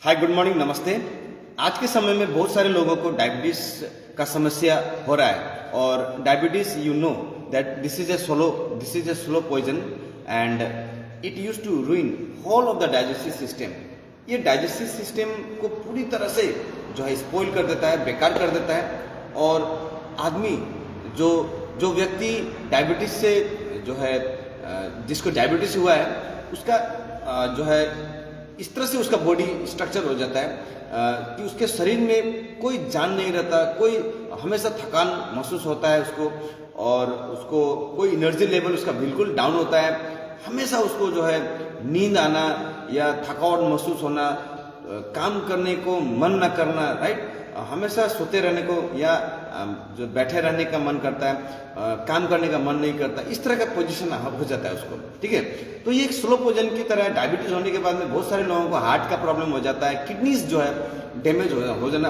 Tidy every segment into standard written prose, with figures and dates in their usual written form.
हाय, good morning, नमस्ते। आज के समय में बहुत सारे लोगों को डायबिटीज का समस्या हो रहा है और diabetes you know that this is a slow poison and it use to ruin whole of the digestive system. ये डाइजेस्टिव सिस्टम को पूरी तरह से जो है स्पॉइल कर देता है, बेकार कर देता है। और आदमी जो जो व्यक्ति डायबिटीज से जो है जिसको डायबिटीज हुआ है उसका जो है इस तरह से उसका बॉडी स्ट्रक्चर हो जाता है कि उसके शरीर में कोई जान नहीं रहता, कोई हमेशा थकान महसूस होता है उसको, और उसको कोई एनर्जी लेवल उसका बिल्कुल डाउन होता है। हमेशा उसको जो है नींद आना या थकावट महसूस होना, काम करने को मन न करना, राइट, हमेशा सोते रहने को या जो बैठे रहने का मन करता है, काम करने का मन नहीं करता, इस तरह का पोजीशन हो जाता है उसको। ठीक है, तो ये एक स्लो पॉइजन की तरह डायबिटीज होने के बाद में बहुत सारे लोगों को हार्ट का प्रॉब्लम हो जाता है, किडनीज जो है डैमेज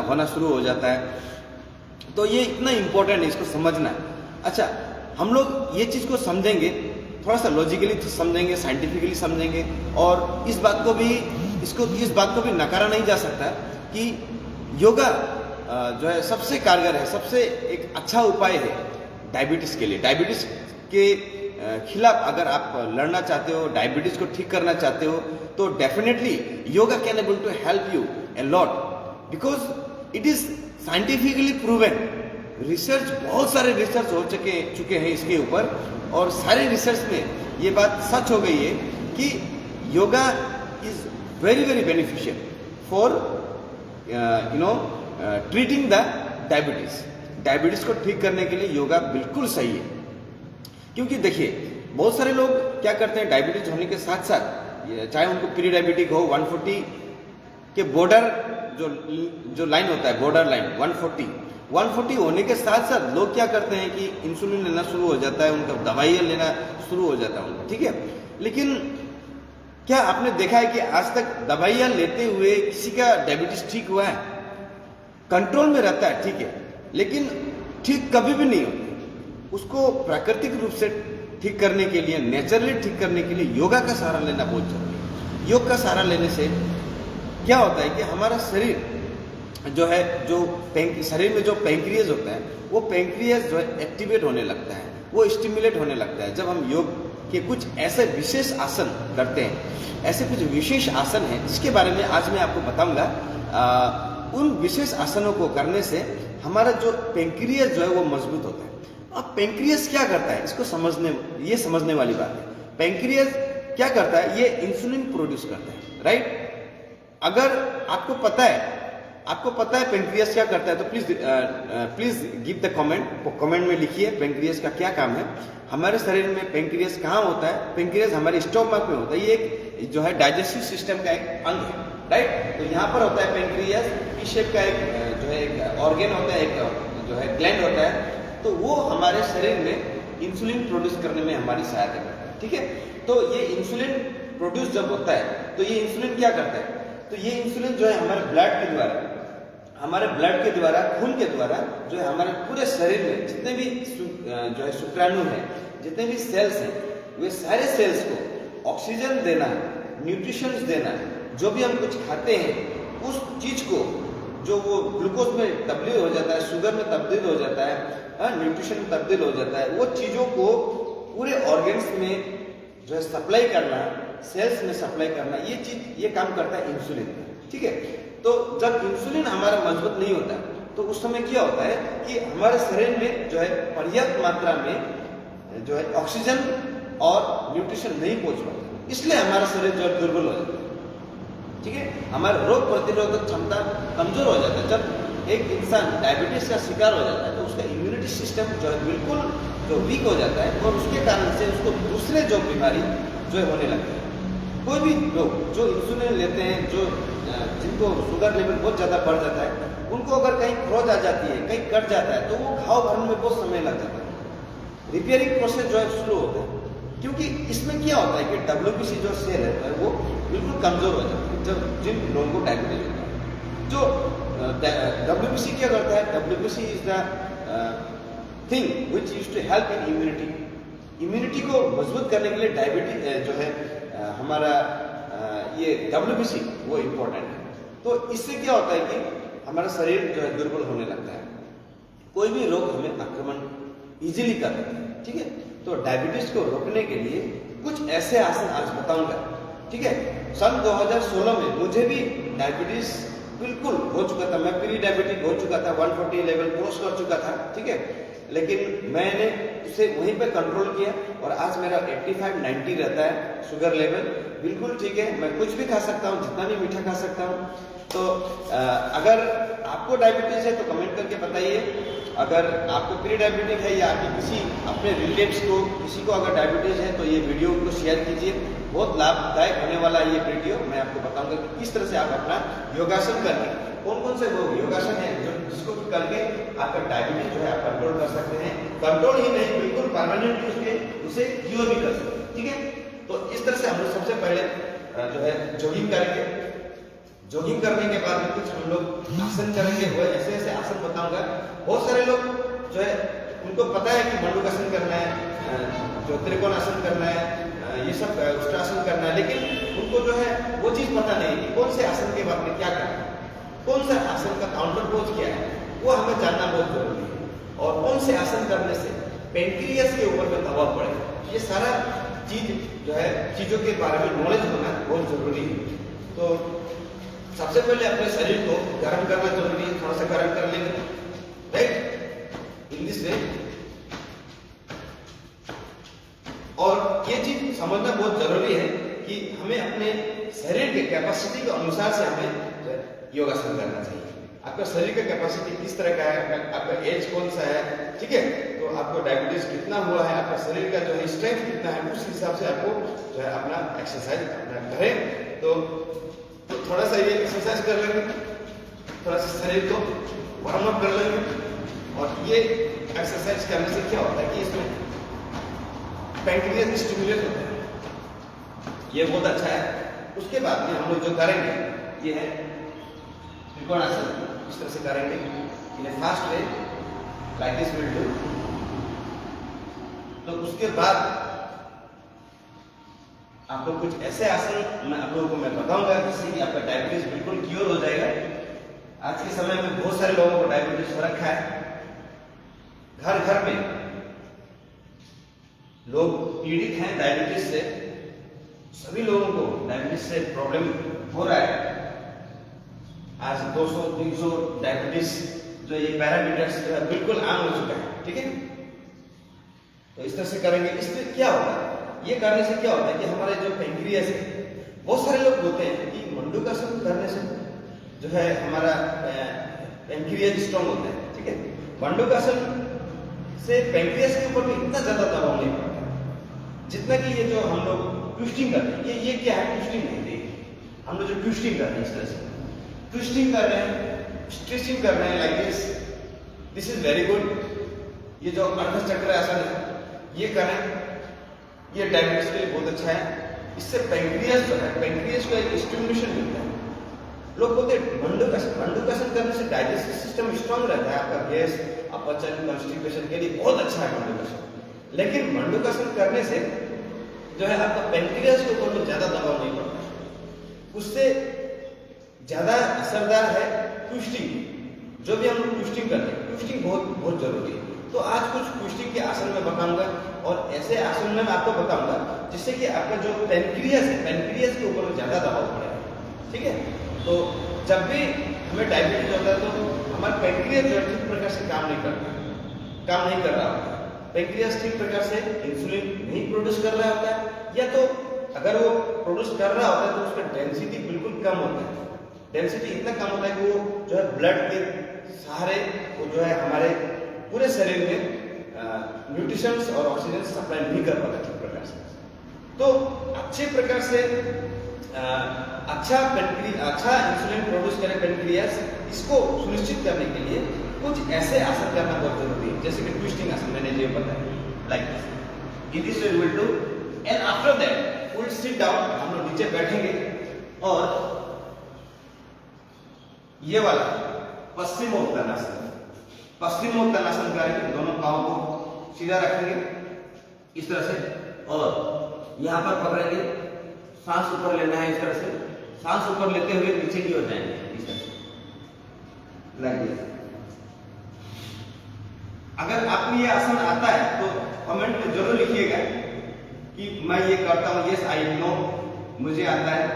होना शुरू हो जाता है। तो ये इतना इम्पोर्टेंट है इसको समझना। अच्छा, हम लोग ये चीज़ को समझेंगे, थोड़ा सा लॉजिकली समझेंगे, साइंटिफिकली समझेंगे, और इस बात को भी नकारा नहीं जा सकता कि योगा जो है सबसे कारगर है, सबसे एक अच्छा उपाय है डायबिटीज के लिए। डायबिटीज के खिलाफ अगर आप लड़ना चाहते हो, डायबिटीज को ठीक करना चाहते हो, तो definitely yoga can able to help you a lot because it is scientifically proven. Research, बहुत सारे रिसर्च हो चुके हैं इसके ऊपर, और सारे रिसर्च में ये बात सच हो गई है कि yoga is very very beneficial for treating the diabetes को ठीक करने के लिए योगा बिल्कुल सही है। क्योंकि देखिए, बहुत सारे लोग क्या करते हैं, डायबिटीज होने के साथ साथ, चाहे उनको प्री डायबिटिक हो, 140 के बॉर्डर जो लाइन होता है, बॉर्डर लाइन 140 होने के साथ साथ लोग क्या करते हैं कि इंसुलिन लेना शुरू हो जाता है, उनका दवाइयाँ लेना शुरू हो जाता है उनका। ठीक है, लेकिन क्या आपने देखा है कि आज तक दवाइयाँ लेते हुए किसी का डायबिटीज ठीक हुआ है? कंट्रोल में रहता है, ठीक है, लेकिन ठीक कभी भी नहीं होता। उसको प्राकृतिक रूप से ठीक करने के लिए, नेचुरली ठीक करने के लिए योगा का सहारा लेना बहुत जरूरी है। योग का सहारा लेने से क्या होता है कि हमारा शरीर जो है, शरीर में जो पैंक्रियाज होता है, वो पैंक्रियाज जो है एक्टिवेट होने लगता है, वो स्टिमुलेट होने लगता है जब हम योग के कुछ ऐसे विशेष आसन करते हैं। ऐसे कुछ विशेष आसन हैं जिसके बारे में आज मैं आपको बताऊंगा। उन विशेष आसनों को करने से हमारा जो पैंक्रियाज जो है वो मजबूत होता है। अब पैंक्रियाज क्या करता है, इसको समझने वाली बात है। पैंक्रियाज क्या करता है, ये इंसुलिन प्रोड्यूस करता है, राइट। अगर आपको पता है पैंक्रियाज क्या करता है, तो प्लीज गिव द कमेंट में लिखिए पैंक्रियाज का क्या काम है। हमारे शरीर में पैंक्रियाज कहाँ होता है? पैंक्रियाज हमारे स्टोमक में होता है। ये एक जो है डाइजेस्टिव सिस्टम का एक अंग है, राइट। तो यहाँ पर होता है पैंक्रियाज, पी शेप का एक जो है एक ऑर्गेन होता है, एक जो है ग्लैंड होता है। तो वो हमारे शरीर में इंसुलिन प्रोड्यूस करने में हमारी सहायता करता है। ठीक है, तो ये इंसुलिन प्रोड्यूस जब होता है तो ये इंसुलिन क्या करता है, तो ये इंसुलिन जो है हमारे ब्लड के द्वारा, खून के द्वारा जो है हमारे पूरे शरीर में जितने भी जो है शुक्राणु है, जितने भी सेल्स हैं, वे सारे सेल्स को ऑक्सीजन देना, न्यूट्रिशंस देना, जो भी हम कुछ खाते हैं उस चीज को, जो वो ग्लूकोज में तब्दील हो जाता है, शुगर में तब्दील हो जाता है, न्यूट्रिशन में तब्दील हो जाता है, वो चीजों को पूरे ऑर्गन्स में जो है सप्लाई करना, सेल्स में सप्लाई करना, ये काम करता है इंसुलिन। ठीक है, तो जब इंसुलिन हमारा मजबूत नहीं होता तो उस समय क्या होता है कि हमारे शरीर में जो है पर्याप्त मात्रा में जो है ऑक्सीजन और न्यूट्रिशन नहीं पहुंच पाता, इसलिए हमारा शरीर जो है दुर्बल हो जाता है। ठीक है, हमारा रोग प्रतिरोधक क्षमता कमजोर हो जाता है। जब एक इंसान डायबिटीज का शिकार हो जाता है तो उसका इम्यूनिटी सिस्टम जो है बिल्कुल जो वीक हो जाता है, और उसके कारण से उसको दूसरे जो बीमारी जो है होने लगती है। कोई भी लोग जो इंसुलिन लेते हैं, जिनको शुगर लेवल बहुत ज़्यादा बढ़ जाता है, उनको अगर कहीं खरोच आ जाती है, कहीं कट जाता है, तो वो घाव भरने में बहुत समय लग जाता है। रिपेयरिंग प्रोसेस जो है शुरू होता है, क्योंकि इसमें क्या होता है कि WBC जो सेल है वो बिल्कुल कमजोर हो जाती है जब जिन लोगों को डायबिटीज होता है। जो WBC क्या करता है, WBC is the thing which use to help in immunity को मजबूत करने के लिए डायबिटीज जो है हमारा ये WBC वो इम्पोर्टेंट है। तो तो इससे क्या होता है कि हमारा शरीर जो है दुर्बल होने लगता है, कोई भी रोग हमें आक्रमण इजीली कर देता है। ठीक है, तो डायबिटीज को रोकने के लिए कुछ ऐसे आसन आज बताऊंगा। ठीक है, सन 2016 में मुझे भी डायबिटीज बिल्कुल हो चुका था, मैं प्री डायबिटिक हो चुका था, 140 लेवल क्रॉस कर चुका था। ठीक है, लेकिन मैंने उसे वहीं पे कंट्रोल किया और आज मेरा 85-90 रहता है शुगर लेवल, बिल्कुल ठीक है। मैं कुछ भी खा सकता हूँ, जितना भी मीठा खा सकता हूँ। तो अगर आपको डायबिटीज है तो कमेंट करके बताइए। अगर आपको प्री डायबिटिक है या आपके किसी अपने रिलेटिव्स को किसी को अगर डायबिटीज है तो ये वीडियो को शेयर कीजिए, बहुत लाभदायक होने वाला है ये वीडियो। मैं आपको बताऊंगा कि किस तरह से आप अपना योगासन करके, कौन कौन से वो योगासन है जो जिसको करके आपका डायबिटीज जो है आप कंट्रोल कर सकते हैं। कंट्रोल ही नहीं, बिल्कुल परमानेंट उसे क्योर भी कर सकते हैं। ठीक है, तो इस तरह से हम लोग सबसे पहले जो है जॉगिंग करेंगे। जॉगिंग करने के बाद कुछ हम लोग आसन करेंगे, वो ऐसे ऐसे आसन बताऊंगा। बहुत सारे लोग जो है उनको पता है कि मंडूकासन करना है, जो त्रिकोणासन करना है, ये सब उष्ट्रासन करना है, लेकिन उनको जो है वो चीज पता नहीं कि कौन से आसन के बाद में क्या करना है, कौन सा आसन का काउंटर पोज क्या है, वो हमें जानना बहुत जरूरी है। और कौन से आसन करने से पेनक्रियास के ऊपर में दबाव पड़े, ये सारा चीज जो है चीजों के बारे में नॉलेज होना बहुत जरूरी है। तो सबसे पहले अपने शरीर को गर्म करना जरूरी है, थोड़ा सा गर्म कर लेंगे, राइट, इन दिस वे। और ये चीज समझना बहुत जरूरी है कि हमें अपने शरीर के कैपेसिटी के अनुसार से हमें योगासन करना चाहिए। आपका शरीर का कैपेसिटी किस तरह का है, आपका एज कौन सा है, ठीक है, तो आपको डायबिटीज कितना हुआ है, आपका शरीर का जो है स्ट्रेंथ कितना है, उस हिसाब से आपको जो है अपना एक्सरसाइज अपना करें। तो थोड़ा सा ये एक्सरसाइज कर लेंगे, थोड़ा सा शरीर को वार्म अप कर लेंगे। और ये एक्सरसाइज करने से क्या होता है कि इसमें पैंक्रियास स्टिमुलेट होता है, ये बहुत अच्छा है। उसके बाद में हम लोग जो करेंगे ये है त्रिकोणासन, इस तरह से करेंगे in a fast way, like this will do. तो उसके बाद आपको कुछ ऐसे आसन मैं आप लोगों को मैं बताऊंगा जिससे कि आपका डायबिटीज बिल्कुल क्योर हो जाएगा। आज के समय में बहुत सारे लोगों को डायबिटीज हो रखा है, घर घर में लोग पीड़ित हैं डायबिटीज से, सभी लोगों को डायबिटीज से प्रॉब्लम हो रहा है। आज 200-300 डायबिटीज जो ये पैरामीटर्स जो है बिल्कुल आम हो चुका है। ठीक है, तो इस तरह से करेंगे। इससे क्या होगा, ये करने से क्या होता है कि हमारे जो पेनक्रियास है, बहुत सारे लोग बोलते हैं कि मंडूकासन करने से जो है हमारा पेनक्रियास स्ट्रांग होता है। ठीक है, मंडूकासन से पेनक्रियास के ऊपर भी इतना ज्यादा दबाव नहीं पड़ता जितना कि ये जो हम लोग ट्विस्टिंग करते हैं। ये क्या है, ट्विस्टिंग नहीं है, हम लोग जो ट्विस्टिंग कर रहे हैं, इस तरह से ट्विस्टिंग कर रहे हैं, स्ट्रेचिंग कर रहे हैं, like this, this is very good. ये जो अर्धचक्र आसन है ये करें, ये डायबिटीज के लिए बहुत अच्छा है। इससे पेनक्रियास जो है, पेनक्रियास को एक स्टिमुलेशन मिलता है। लोग बोलते हैं मंडूकासन करने से डाइजेस्टिव सिस्टम स्ट्रांग रहता है, आपका गैस, अपचन, कॉन्स्टिपेशन के लिए बहुत अच्छा है मंडूकासन। लेकिन मंडूकासन करने से जो है आपका पेनक्रियास के ऊपर में ज्यादा दबाव नहीं पड़ता, उससे ज्यादा असरदार है ट्विस्टिंग। जो भी हम लोग ट्विस्टिंग करते हैं, ट्विस्टिंग बहुत बहुत जरूरी है। तो आज कुछ ट्विस्टिंग के आसन में बताऊंगा और ऐसे आसन में मैं आपको बताऊंगा जिससे कि आपका जो पेनक्रियास है, पेनक्रियास के ऊपर ज्यादा दबाव पड़ेगा। ठीक है, तो जब भी हमें डायबिटीज होता है तो हमारा पेनक्रियास जो ठीक प्रकार से काम नहीं कर रहा होता। पेनक्रियास ठीक प्रकार से इंसुलिन नहीं प्रोड्यूस कर रहा होता है, या तो अगर वो प्रोड्यूस कर रहा होता है तो उसका डेंसिटी बिल्कुल कम होता है। डेंसिटी इतना कम होता है कि वो जो है ब्लड के सहारे वो जो है हमारे पूरे शरीर में न्यूट्रिशंस और ऑक्सीजन सप्लाई नहीं कर पाता ठीक प्रकार से। तो अच्छे प्रकार से अच्छा इंसुलिन प्रोड्यूस करे पेनक्रियास, इसको सुनिश्चित करने के लिए कुछ ऐसे आसन करना बहुत जरूरी है, जैसे कि ट्विस्टिंग आसन मैंने जो बताया, like this we will do and after that we will sit down. हम लोग नीचे बैठेंगे और ये वाला पश्चिमोत्तानासन करेंगे। दोनों पांव को सीधा रखेंगे इस तरह से और यहां पर पकड़ेंगे, सांस ऊपर लेना है इस तरह से, सांस ऊपर लेते हुए नीचे की ओर जाएंगे इस तरह से, लाइक दिस। अगर आपको ये आसन आता है तो कमेंट में जरूर लिखिएगा कि मैं ये करता हूँ, यस आई नो, मुझे आता है,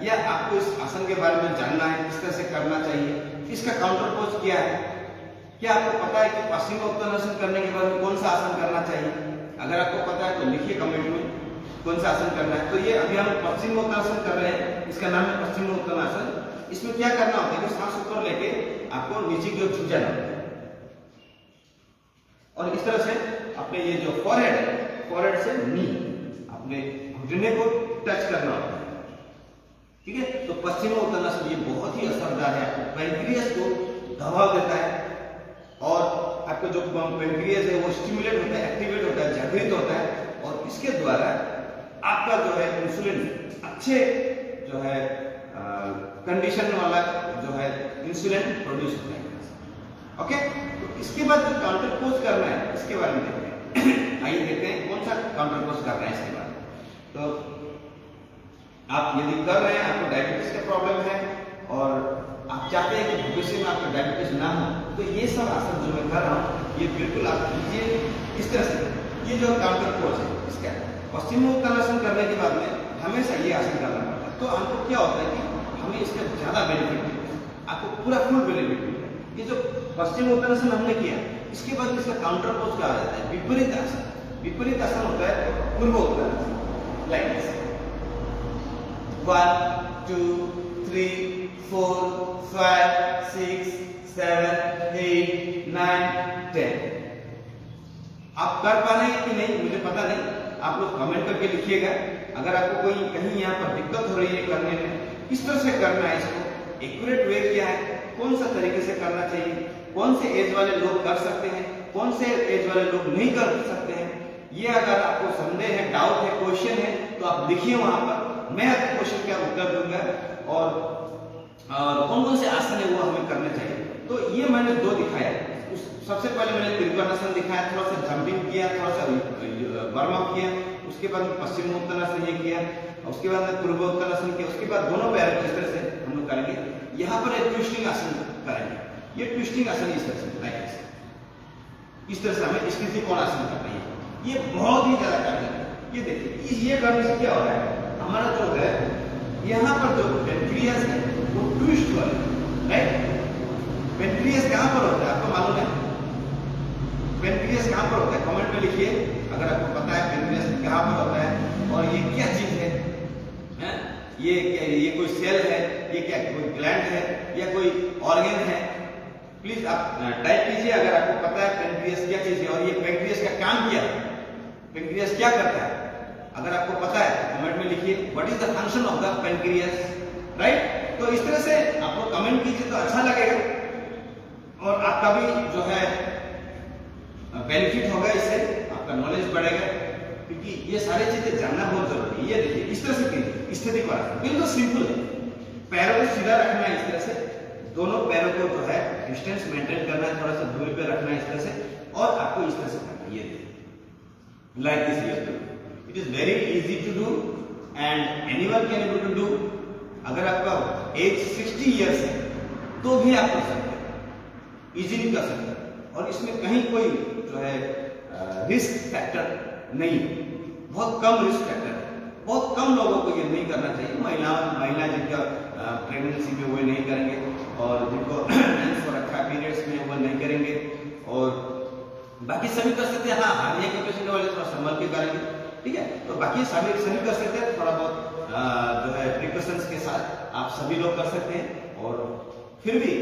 या आपको इस आसन के बारे में जानना है, किस तरह से करना चाहिए, इसका काउंटर पोज क्या है, क्या आपको पता है कि पश्चिमोत्तानासन करने के बाद कौन सा आसन करना चाहिए? अगर आपको पता है तो लिखिए कमेंट में कौन सा आसन करना है। तो ये अभी हम पश्चिमोत्तानासन कर रहे हैं, इसका नाम है पश्चिमोत्तानासन। इसमें क्या करना होता है कि सांस ऊपर लेके आपको नीचे की ओर झुक जाना होता है और इस तरह से अपने ये जो फॉरहेड है, फॉरहेड से नी अपने घुटने को टच करना होता है, ठीक है। तो पश्चिमोत्तानासन ये बहुत ही असरदार है, पैंक्रियास को दबाव देता है और आपका जो पैंक्रियास है वो स्टिमुलेट होता है, एक्टिवेट होता है, जागृत होता है और इसके द्वारा आपका जो है इंसुलिन अच्छे जो है कंडीशन वाला जो है इंसुलिन प्रोड्यूस होता है। ओके, तो इसके बाद जो काउंटर पोज करना है इसके बारे में देखते हैं। आइए देखते हैं कौन सा काउंटर पोज करना है इसके बाद। तो आप यदि कर रहे हैं, आपको डायबिटीज का प्रॉब्लम है और आप चाहते हैं कि भविष्य में आपको डायबिटीज ना हो, तो ये सब आसन जो मैं कर रहा हूँ ये बिल्कुल आप कीजिए इस तरह से। ये जो काउंटर पोज है इसका पश्चिमोत्तानासन करने के बाद में हमेशा ये आसन करना पड़ता है। तो हमको क्या होता है कि हमें इसका ज्यादा बेनिफिट मिलता है, आपको पूरा फुल बेनिफिट मिलता है। ये जो पश्चिमोत्तानासन हमने किया इसके बाद इसका काउंटर पोज कहा जाता है विपरीत आसन। विपरीत आसन होता है पूर्वोत्तानासन, लाइक दिस। 1 2 3 4 5 6 7 8 9 10। आप कर पा रहे हैं कि नहीं मुझे पता नहीं, आप लोग कमेंट करके लिखिएगा। अगर आपको कोई कहीं यहाँ पर दिक्कत हो रही है करने में, किस तरह से करना है इसको, एक्यूरेट वे क्या है, कौन सा तरीके से करना चाहिए, कौन से एज वाले लोग कर सकते हैं, कौन से एज वाले लोग नहीं कर सकते हैं, ये अगर आपको संदेह है, डाउट है, क्वेश्चन है तो आप लिखिए वहां पर, मैं आपके क्वेश्चन का उत्तर दूंगा। और कौन कौन से आसन है वो हमें करने चाहिए। तो ये मैंने दो दिखाया। सबसे पहले मैंने त्रिकोणासन दिखाया, थोड़ा सा जंपिंग किया, थोड़ा सा वार्म अप किया, उसके बाद पश्चिमोत्तानासन ये किया, उसके बाद पूर्वोत्तानासन किया, उसके बाद दोनों पैर इस तरह से हम लोग करेंगे। यहाँ पर एक ट्विस्टिंग आसन करेंगे। ये ट्विस्टिंग आसन इस तरह से, लाइक इस तरह से हमें स्थिति कोण आसन करना है। ये बहुत ही ज्यादा कारगर है। ये देखिए, ये करने से क्या हो रहा है, हमारा जो है यहाँ पर जो पेनक्रियास है वो ट्विस्ट हो रहा है, राइट। पेनक्रियास कहाँ पर होता है आपको मालूम है? पेनक्रियास कहाँ पर होता है कमेंट में लिखिए अगर आपको पता है पेनक्रियास कहाँ पर होता है और ये क्या चीज है, ये कोई सेल है, ये क्या कोई ग्लैंड है या कोई ऑर्गन है। प्लीज आप टाइप कीजिए अगर आपको पता है पेनक्रियास क्या चीज है और ये पेनक्रियास का काम क्या है, पेनक्रियास क्या करता है। अगर आपको पता है तो कमेंट में लिखिए what is the function of the pancreas, right. तो इस तरह से आप लोग कमेंट कीजिए तो अच्छा लगेगा और आपका भी जो है बेनिफिट होगा, इससे आपका नॉलेज बढ़ेगा, क्योंकि ये सारी चीजें जानना बहुत जरूरी है। ये देखिए इस तरह से स्थिति पर बिल्कुल सिंपल है, पैरों को सीधा रखना है इस तरह से, दोनों पैरों को जो है डिस्टेंस मेंटेन करना है, थोड़ा सा दूरी पे रखना है इस तरह से और आपको इस तरह से करना है। ये देखिए like this, it is very easy to do and anyone can able to do. अगर आपका एज 60 इयर्स है तो भी आप कर सकते हैं, इजीली कर सकते हैं और इसमें कहीं कोई जो है रिस्क फैक्टर नहीं, बहुत कम रिस्क फैक्टर है। बहुत कम लोगों को ये नहीं करना चाहिए। महिला जिनका प्रेगनेंसी में वो नहीं करेंगे और जिनको मेंस हो रखा पीरियड्स में वो नहीं करेंगे और बाकी सभी कर सकते हैं। हाँ, हार्निया के पेशेंट वाले थोड़ा संभल के करेंगे, ठीक है। तो बाकी सभी कर सकते हैं, थोड़ा बहुत जो है प्रिकॉशंस के साथ आप सभी लोग कर सकते हैं। और फिर भी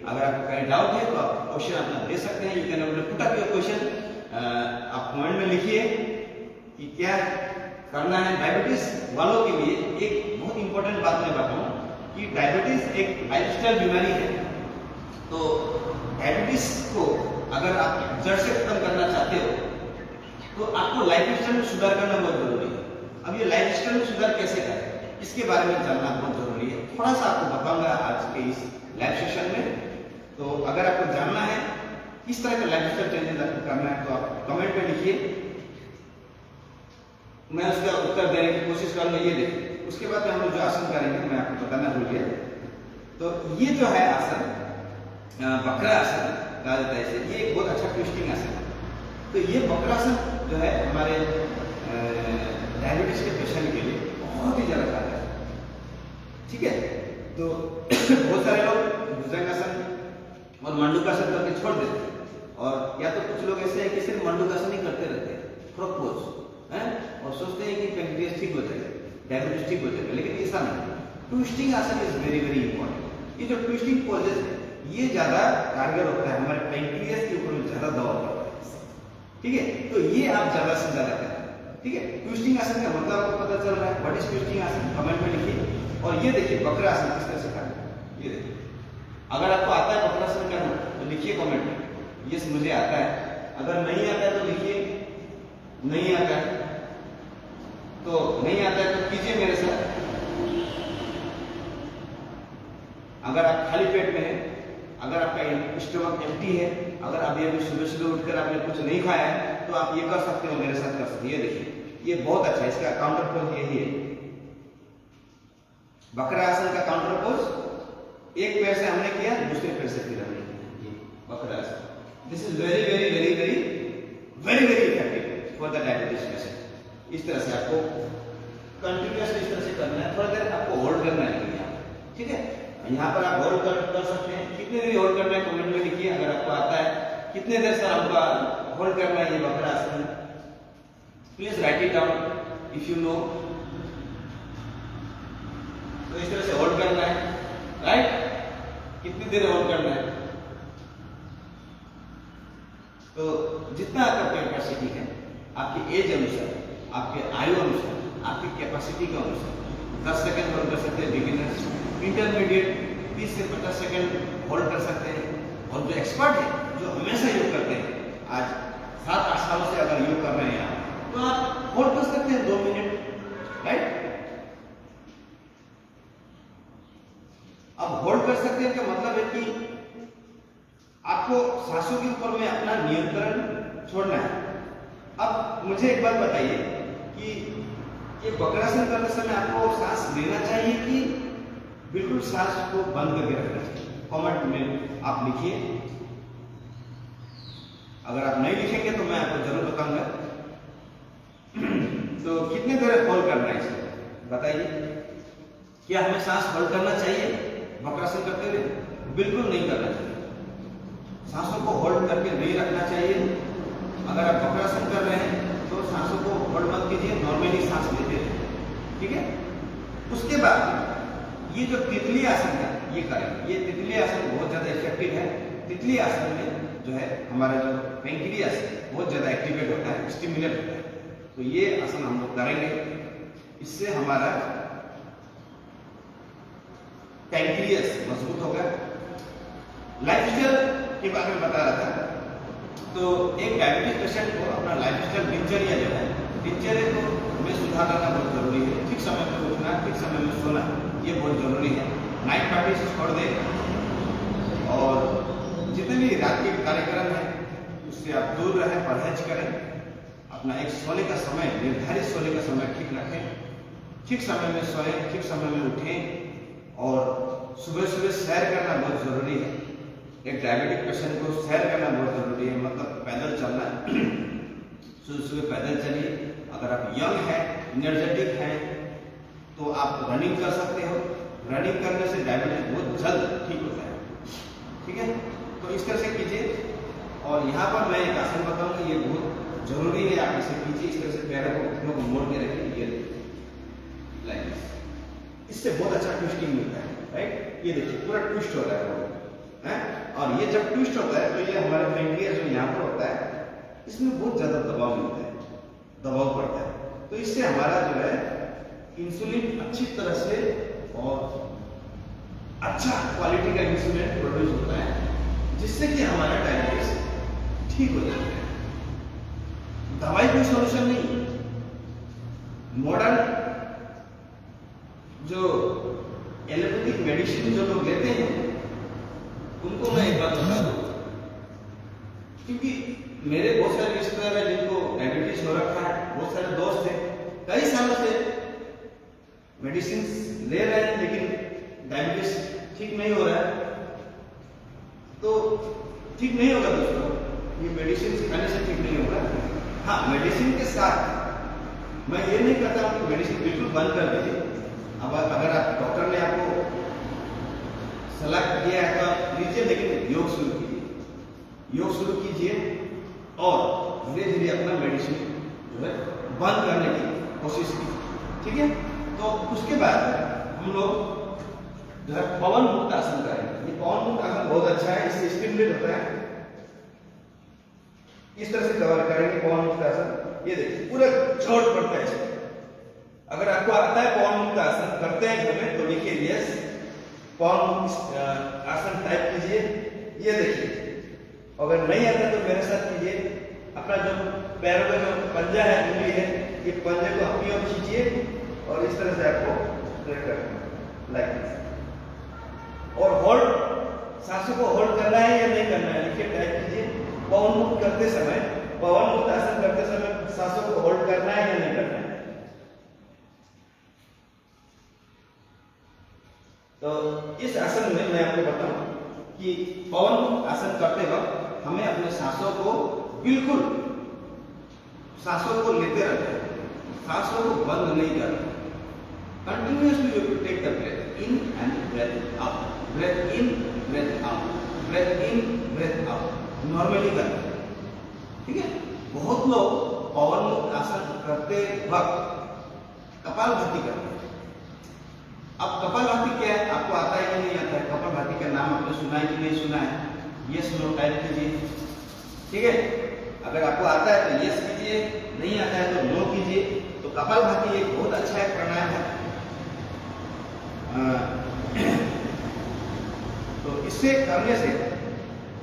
अगर आपको कहीं डाउट है तो आप क्वेश्चन अपना दे सकते हैं। You can put up your question, आप कमेंट में लिखिए कि क्या करना है। डायबिटीज वालों के लिए एक बहुत इंपॉर्टेंट बात मैं बताऊं कि डायबिटीज एक लाइफस्टाइल बीमारी है। तो डायबिटीज को अगर आप जड़ से खत्म करना चाहते हो तो आपको लाइफस्टाइल में सुधार करना बहुत जरूरी है। अब ये लाइफस्टाइल में सुधार कैसे करें इसके बारे में जानना बहुत जरूरी है। थोड़ा सा आपको बताऊंगा आज के इस लाइव सेशन में। तो अगर आपको जानना है किस तरह का लाइफस्टाइल चेंजेस आपको करना है तो आप कमेंट में लिखिए, मैं उसका उत्तर देने की कोशिश करूंगा। ये देखिए उसके बाद में हम लोग जो आसन करेंगे मैं आपको बताना भूल गया। तो ये जो है आसन वक्र आसन कहा जाता है इसे, ये एक बहुत अच्छा ट्विस्टिंग आसन है। तो ये वक्रासन जो है हमारे डायबिटीज के पेशेंट के लिए बहुत ही ज्यादा कारगर है, ठीक है। तो बहुत सारे लोग भुजंगासन और मंडूकासन करके छोड़ देते हैं, और या तो कुछ लोग ऐसे हैं कि सिर्फ मंडूकासन ही करते रहते हैं प्रोपोज हैं, और सोचते हैं कि पेंक्रियास ठीक हो जाएगा, डायबिटीज ठीक हो जाएगा, लेकिन ऐसा नहीं। ट्विस्टिंग आसन इज वेरी वेरी इंपॉर्टेंट। ये जो ट्विस्टिंग पोजेस है ये ज्यादा कारगर होता है, हमारे पेंक्रियास के ऊपर ज्यादा दबाव पड़ता है, ठीक है। तो ये आप ज्यादा से ज्यादा करें, ठीक है। ट्विस्टिंग आसन का मतलब आपको पता चल रहा है, व्हाट इज ट्विस्टिंग आसन, कमेंट में लिखिए। और ये देखिए वक्रासन किस तरह से करना है, ये देखिए। अगर आपको आता है वक्रासन करना तो लिखिए कमेंट में, यस मुझे आता है। अगर नहीं आता है तो लिखिए नहीं आता है। तो नहीं आता है तो कीजिए मेरे साथ। अगर आप खाली पेट में हैं, अगर आपका स्टमक एम्प्टी है, अगर अभी अभी सुबह सुबह उठकर आपने कुछ नहीं खाया है, तो आप ये कर सकते हो, मेरे साथ कर सकते हो। ये देखिए, ये बहुत अच्छा है, इसका काउंटर पोज यही है। वक्रासन का काउंटर पोज, एक पैर से हमने किया, दूसरे पैर से फिर हमने किया, Vakrasana. This is very very very very very very effective for the diabetes patient. इस तरह से आपको कंटिन्यूअसली इस तरह से करना है, थोड़ा देर आपको होल्ड करना है यहाँ, ठीक है। यहाँ पर आप होल्ड कर सकते हैं, कितने देर होल्ड करना है कमेंट में लिखिए। अगर आपको आता है कितने देर से आपको होल्ड करना है ये Vakrasana, please right it down if you know. तो इस तरह से होल्ड करना है, राइट, कितनी देर होल्ड करना है। तो जितना आपका कैपेसिटी है, आपकी एज अनुसार, आपके आयु अनुसार, आपकी कैपेसिटी के अनुसार 10 सेकंड होल्ड कर सकते हैं बिगिनर्स, इंटरमीडिएट 30 से 50 सेकंड होल्ड कर सकते हैं, और जो एक्सपर्ट है, जो हमेशा योग करते हैं, आज 7-8 सालों से अगर योग कर रहे हैं तो आप होल्ड कर सकते हैं 2 मिनट, राइट। अब होल्ड कर सकते हैं का मतलब है कि आपको सांसों के ऊपर में अपना नियंत्रण छोड़ना है। अब मुझे एक बात बताइए कि ये वक्रासन करते समय आपको सांस लेना चाहिए कि बिल्कुल सांस को बंद करके रखना चाहिए? कमेंट में आप लिखिए। अगर आप नहीं लिखेंगे तो मैं आपको जरूर बताऊंगा। तो कितने देर होल्ड करना है इसे बताइए। क्या हमें सांस होल्ड करना चाहिए वक्रासन करते हुए? बिल्कुल नहीं करना चाहिए, सांसों को होल्ड करके नहीं रखना चाहिए। अगर आप वक्रासन कर रहे हैं तो सांसों को होल्ड मत कीजिए, नॉर्मली सांस लेते रहिए, ठीक है। उसके बाद ये जो तितली आसन है ये करें। ये तितली आसन बहुत ज्यादा इफेक्टिव है। तितली आसन में जो है हमारा जो पेंक्रियास बहुत ज्यादा एक्टिवेट होता है, स्टिमुलेट होता है। तो ये आसन हम लोग करेंगे, इससे हमारा पेंक्रियास मजबूत होगा। लाइफस्टाइल के बारे में बता रहा था, तो एक डायबिटीज पेशेंट को अपना लाइफस्टाइल दिनचर्या जो है, दिनचर्या को हमें सुधार करना बहुत जरूरी है। ठीक समय पर उठना, ठीक समय में सोना, ये बहुत जरूरी है। नाइट पार्टी से छोड़ दें, और जितने भी रात के कार्यक्रम है उससे आप दूर रहें, परहेज करें। अपना एक सोने का समय, निर्धारित सोने का समय ठीक रखें, ठीक समय में सोएं, ठीक समय में उठें, और सुबह सुबह सैर करना बहुत जरूरी है। एक डायबिटिक पेशेंट को सैर करना बहुत जरूरी है, मतलब पैदल चलना। सुबह सुबह पैदल चलिए। अगर आप यंग हैं, एनर्जेटिक हैं, तो आप रनिंग कर सकते हो। रनिंग करने से डायबिटीज बहुत जल्द ठीक होता है, ठीक है। तो इस तरह से कीजिए। और यहाँ पर मैं एक आसन बताऊंगा, ये बहुत जरूरी है, आप इसे कीजिए। इस तरह से पैरों को घुटनों को मोड़ के रखिए, ये लाइक, इससे बहुत अच्छा ट्विस्टिंग मिलता है, राइट। ये देखिए पूरा ट्विस्ट हो रहा है, और ये जब ट्विस्ट होता है तो ये हमारा पेंक्रियास जो यहाँ पर होता है, इसमें बहुत ज्यादा दबाव मिलता है, दबाव पड़ता है। तो इससे हमारा जो है इंसुलिन अच्छी तरह से और अच्छा क्वालिटी का इंसुलिन प्रोड्यूस होता है, जिससे कि हमारा डायबिटीज ठीक हो जाता है। दवाई कोई सोल्यूशन नहीं। मॉडर्न जो एलोपैथिक मेडिसिन जो लोग लेते हैं उनको मैं एक बात बता दूं, क्योंकि मेरे बहुत सारे रिश्तेदार हैं जिनको डायबिटीज हो रखा है, बहुत सारे दोस्त हैं, कई सालों से मेडिसिन ले रहे हैं लेकिन डायबिटीज ठीक नहीं हो रहा है, तो ठीक नहीं होगा दोस्तों, ये मेडिसिन खाने से ठीक नहीं होगा। हाँ, मेडिसिन के साथ मैं ये नहीं कहता हूँ कि मेडिसिन बिल्कुल बंद कर दीजिए। अब अगर आप डॉक्टर ने आपको सलाह दिया है तो आप लीजिए, लेकिन योग शुरू कीजिए, योग शुरू कीजिए और धीरे धीरे अपना मेडिसिन जो है बंद करने की कोशिश कीजिए, ठीक है। तो उसके बाद हम लोग जो है पवन मुक्त आसन करेंगे। ये पवन मुक्त आसन बहुत अच्छा है, इससे स्टिमुलेट होता है। इस तरह से कवर करेंगे पवन मुक्त आसन। ये देखिए पूरा चोट पड़ता है इसमें। अगर आपको आता है पवन मुक्त आसन करते हैं घर में तो लिखिए यस, पवन मुक्त आसन टाइप कीजिए। ये देखिए, अगर नहीं आता तो मेरे साथ कीजिए। अपना जो पैरों में जो पंजा है, उंगली है, ये पंजे को अपनी ओर खींचिए और इस तरह से आपको ट्रेक करना है लाइक दिस। और होल्ड, सांसों को होल्ड करना है या नहीं करना है लिखिए, टाइप कीजिए। पवन मुक्त करते समय, पवन मुक्त आसन करते समय सांसों को होल्ड करना है या नहीं करना है। तो इस आसन में मैं आपको बताऊं कि पवन मुक्त आसन करते वक्त हमें अपने सांसों को बिल्कुल, सांसों को लेते रहना है, सांसों को बंद नहीं करना। Continuously you to take the breath in and breath out, breath in breath out, breath in breath out, normally करना है, ठीक है। बहुत लोग पवन मुक्त आसन करते वक्त कपालभाति करते हैं। अब कपालभाति क्या है, आपको आता है कि नहीं आता है? कपालभाति का नाम आपने सुना है कि नहीं सुना है? यस नो टाइप कीजिए, ठीक है। अगर आपको आता है तो यस कीजिए, नहीं आता है तो नो कीजिए। तो कपालभाति एक बहुत अच्छा एक प्राणायाम है। तो इससे करने से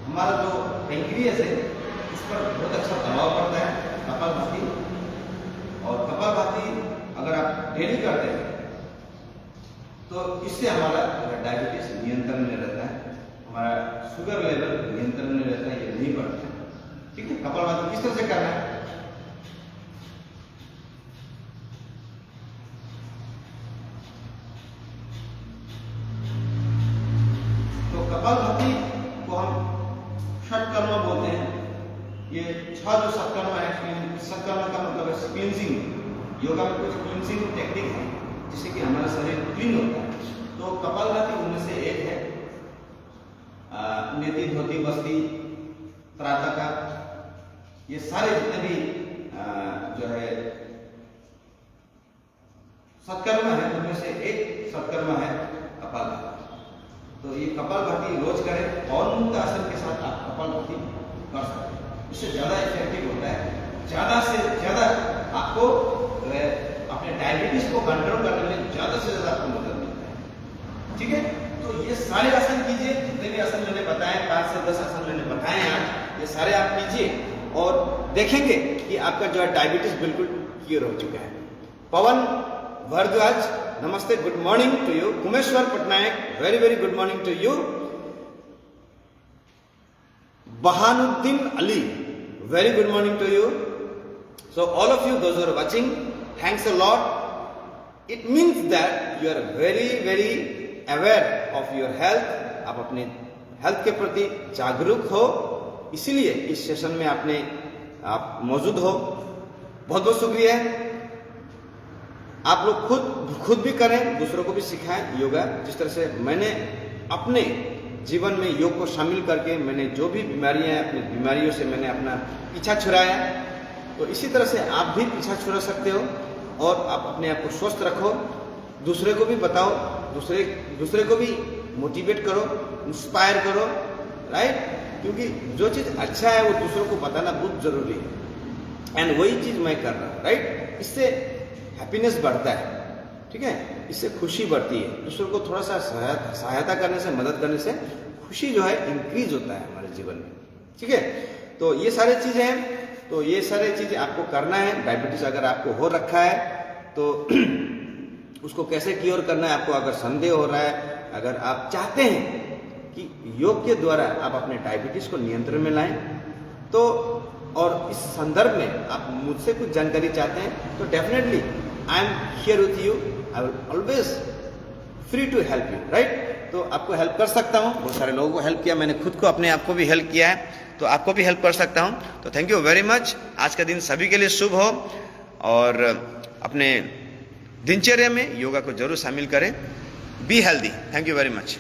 हमारा जो पैंक्रियास है इस पर बहुत अच्छा दबाव पड़ता है, कपालभाति। और कपालभाति अगर आप डेली करते हैं तो इससे हमारा डायबिटीज नियंत्रण में रहता है, हमारा शुगर लेवल नियंत्रण में रहता है, ये नहीं बढ़ता है, ठीक है। कपालभाति किस तरह से करना है? तो कपालभाति को हम षटकर्म बोलते हैं। ये 6 जो षटकर्म है, षटकर्म का मतलब है क्लींजिंग। योगा में कुछ क्लींजिंग टेक्निक है जिससे कि हमारा शरीर क्लीन होता है। तो कपालभाति उनमें से एक है। नेति, धोती, बस्ती, त्राटका, ये सारे जितने भी जो है सत्कर्म है उनमें से एक सत्कर्म है कपालभाति। तो ये कपालभाति रोज करें। पवन मुक्त आसन के साथ आप कपालभाति कर सकते हैं, इससे ज्यादा इफेक्टिव होता है। ज्यादा से ज्यादा आपको अपने डायबिटीज को कंट्रोल करने में ज्यादा से ज्यादा आपको मदद मिलता है, ठीक है। तो ये सारे आसन कीजिए, जितने भी आसन मैंने बताए, 5 से 10 आसन मैंने बताए आज, ये सारे आप कीजिए और देखेंगे कि आपका जो है डायबिटीज बिल्कुल क्लियर हो चुका है। पवन भारद्वाज, नमस्ते, good morning to you. Kumeshwar Patnaik, very very good morning to you. Bahanuddin Ali, very good morning to you. So all of you, those who are watching, thanks a lot. It means that you are very very aware of your health. आप अपने health के प्रति जागरूक हो, इसीलिए इस session में आप मौजूद हो। बहुत बहुत शुक्रिया। आप लोग खुद भी करें, दूसरों को भी सिखाएं योगा। जिस तरह से मैंने अपने जीवन में योग को शामिल करके मैंने जो भी बीमारियां हैं, अपनी बीमारियों से मैंने अपना पीछा छुड़ाया, तो इसी तरह से आप भी पीछा छुड़ा सकते हो और आप अपने आप को स्वस्थ रखो, दूसरे को भी बताओ, दूसरे को भी मोटिवेट करो, इंस्पायर करो, राइट। क्योंकि जो चीज़ अच्छा है वो दूसरों को बताना बहुत जरूरी है, एंड वही चीज़ मैं कर रहा हूँ, राइट। इससे हैप्पीनेस बढ़ता है, ठीक है, इससे खुशी बढ़ती है। दूसरों को थोड़ा सा सहायता करने से, मदद करने से खुशी जो है इंक्रीज होता है हमारे जीवन में, ठीक है। तो ये सारी चीज़ें हैं, तो ये सारी चीज़ें आपको करना है। डायबिटीज अगर आपको हो रखा है तो उसको कैसे क्योर करना है, आपको अगर संदेह हो रहा है, अगर आप चाहते हैं कि योग के द्वारा आप अपने डायबिटीज को नियंत्रण में लाएं, तो और इस संदर्भ में आप मुझसे कुछ जानकारी चाहते हैं तो definitely I am here with you. I will always free to help you, right. तो आपको हेल्प कर सकता हूँ, बहुत सारे लोगों को हेल्प किया, मैंने खुद को अपने आप को भी हेल्प किया है, तो आपको भी हेल्प कर सकता हूँ। तो थैंक यू वेरी मच। आज का दिन सभी के लिए शुभ हो और अपने दिनचर्या में योगा को जरूर शामिल करें। Be healthy. Thank you very much.